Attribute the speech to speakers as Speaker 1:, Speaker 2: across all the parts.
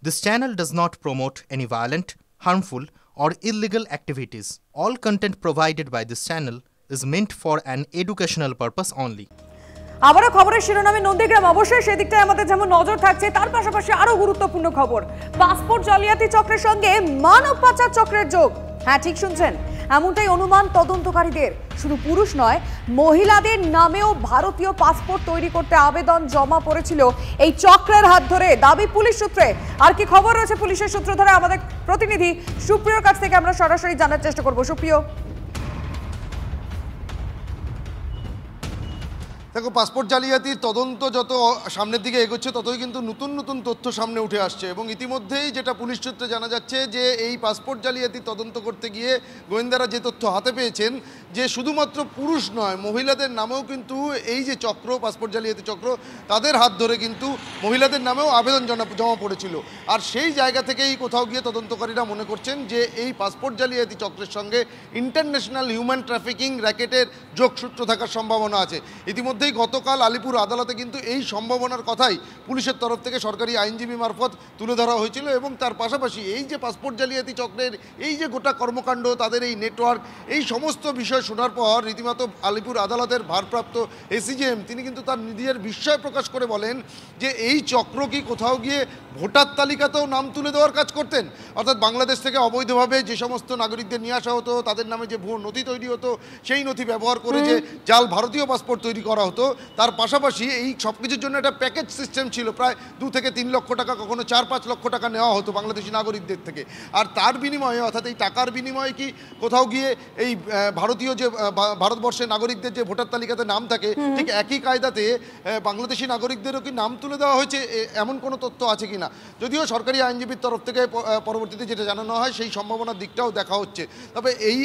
Speaker 1: This channel does not promote any violent, harmful, or illegal activities. All content provided by this channel is meant for an educational purpose only.
Speaker 2: আবারও খবরের শিরোনামে নন্দীগ্রাম, অবশ্যই সেদিকটায় আমাদের যেমন নজর থাকছে, তার পাশাপাশি আরো গুরুত্বপূর্ণ খবর, পাসপোর্ট জালিয়াতি চক্রের সঙ্গে মানব পাচার চক্রের যোগ। হ্যাঁ, ঠিক শুনছেন, এমনটাই অনুমান তদন্তকারীদের। শুধু পুরুষ নয়, মহিলাদের নামেও ভারতীয় পাসপোর্ট তৈরি করতে আবেদন জমা পড়েছিল এই চক্রের হাত ধরে, দাবি পুলিশ সূত্রে। আর কি খবর রয়েছে পুলিশের সূত্র ধরে আমাদের প্রতিনিধি সুপ্রিয়র কাছ থেকে আমরা সরাসরি জানার চেষ্টা করব। সুপ্রিয়,
Speaker 3: দেখো, পাসপোর্ট জালিয়াতির তদন্ত যত সামনের দিকে এগোচ্ছে ততই কিন্তু নতুন নতুন তথ্য সামনে উঠে আসছে এবং ইতিমধ্যেই যেটা পুলিশ সূত্রে জানা যাচ্ছে যে এই পাসপোর্ট জালিয়াতি তদন্ত করতে গিয়ে গোয়েন্দারা যে তথ্য হাতে পেয়েছেন যে শুধুমাত্র পুরুষ নয়, মহিলাদের নামেও কিন্তু এই যে চক্র, পাসপোর্ট জালিয়াতি চক্র, তাদের হাত ধরে কিন্তু মহিলাদের নামেও আবেদন জমা পড়েছিল। আর সেই জায়গা থেকেই কোথাও গিয়ে তদন্তকারীরা মনে করছেন যে এই পাসপোর্ট জালিয়াতি চক্রের সঙ্গে ইন্টারন্যাশনাল হিউম্যান ট্রাফিকিং র্যাকেটের যোগসূত্র থাকার সম্ভাবনা আছে। ইতিমধ্যে গতকাল আলিপুর আদালতে কিন্তু এই সম্ভাবনার কথাই পুলিশের তরফ থেকে সরকারি আইনজীবী মারফত তুলে ধরা হয়েছিল এবং তার পাশাপাশি এই যে পাসপোর্ট জালিয়াতি চক্রের এই যে গোটা কর্মকাণ্ড, তাদের এই নেটওয়ার্ক, এই সমস্ত বিষয় শোনার পর রীতিমতো আলিপুর আদালতের ভারপ্রাপ্ত এসিজেএম তিনি কিন্তু তার নিজের বিস্ময় প্রকাশ করে বলেন যে এই চক্র কি কোথাও গিয়ে ভোটার তালিকাতেও নাম তুলে দেওয়ার কাজ করতেন। অর্থাৎ বাংলাদেশ থেকে অবৈধভাবে যে সমস্ত নাগরিকদের নিয়ে আসা হতো, তাদের নামে যে ভুয়ো নথি তৈরি হতো, সেই নথি ব্যবহার করে যে জাল ভারতীয় পাসপোর্ট তৈরি করা হতো, তার পাশাপাশি এই সব কিছুর জন্য একটা প্যাকেজ সিস্টেম ছিল। প্রায় 2 থেকে 3 লক্ষ টাকা, কখনো 4-5 লক্ষ টাকা নেওয়া হতো বাংলাদেশি নাগরিকদের থেকে। আর তার বিনিময়ে, অর্থাৎ এই টাকার বিনিময়ে কি কোথাও গিয়ে এই ভারতীয় যে ভারতবর্ষের নাগরিকদের যে ভোটার তালিকাতে নাম থাকে, ঠিক একই কায়দাতে বাংলাদেশি নাগরিকদেরও কি নাম তুলে দেওয়া হয়েছে, এমন কোনো তথ্য আছে কিনা। যদিও সরকারি আইনজীবীর তরফ থেকে পরবর্তীতে যেটা জানানো হয় সেই সম্ভাবনার দিকটাও দেখা হচ্ছে। তবে এই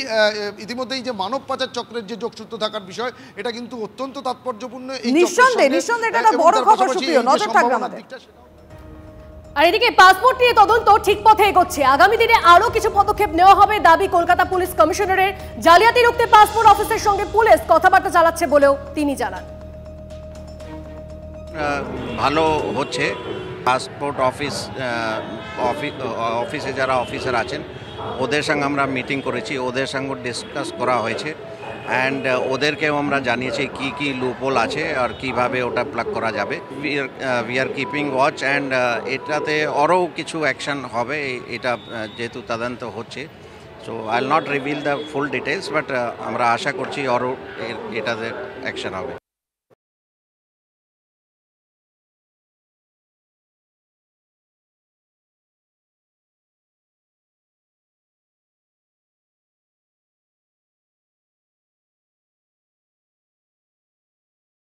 Speaker 3: ইতিমধ্যেই যে মানব পাচার চক্রের যে যোগসূত্র থাকার বিষয়, এটা কিন্তু অত্যন্ত তাৎপর্যপূর্ণ।
Speaker 2: নিঃসন্দেহে এটা একটা বড় খবর, সুপ্রিয়, নজর থাকবে আমাদের। আর এদিকে পাসপোর্ট নিয়ে তদন্ত ঠিক পথে এগোচ্ছে, আগামী দিনে আরো কিছু পদক্ষেপ নেওয়া হবে দাবি কলকাতা পুলিশ কমিশনারের। জালিয়াতি রুখতে পাসপোর্ট অফিসের সঙ্গে পুলিশ কথাবার্তা চালাচ্ছে বলেও তিনি জানান।
Speaker 4: ভালো হচ্ছে, পাসপোর্ট অফিসে যারা অফিসার আছেন ওদের সঙ্গে আমরা মিটিং করেছি, ওদের সঙ্গে ডিসকাস করা হয়েছে অ্যান্ড ওদেরকেও আমরা জানিয়েছি কি কি লুপহোল আছে আর কিভাবে ওটা প্লাগ করা যাবে। We are keeping watch and এটাতে আরও কিছু অ্যাকশন হবে, এটা যেহেতু তদন্ত হচ্ছে। So I will not reveal the full details, but আমরা আশা করছি আরও এটাতে অ্যাকশন হবে।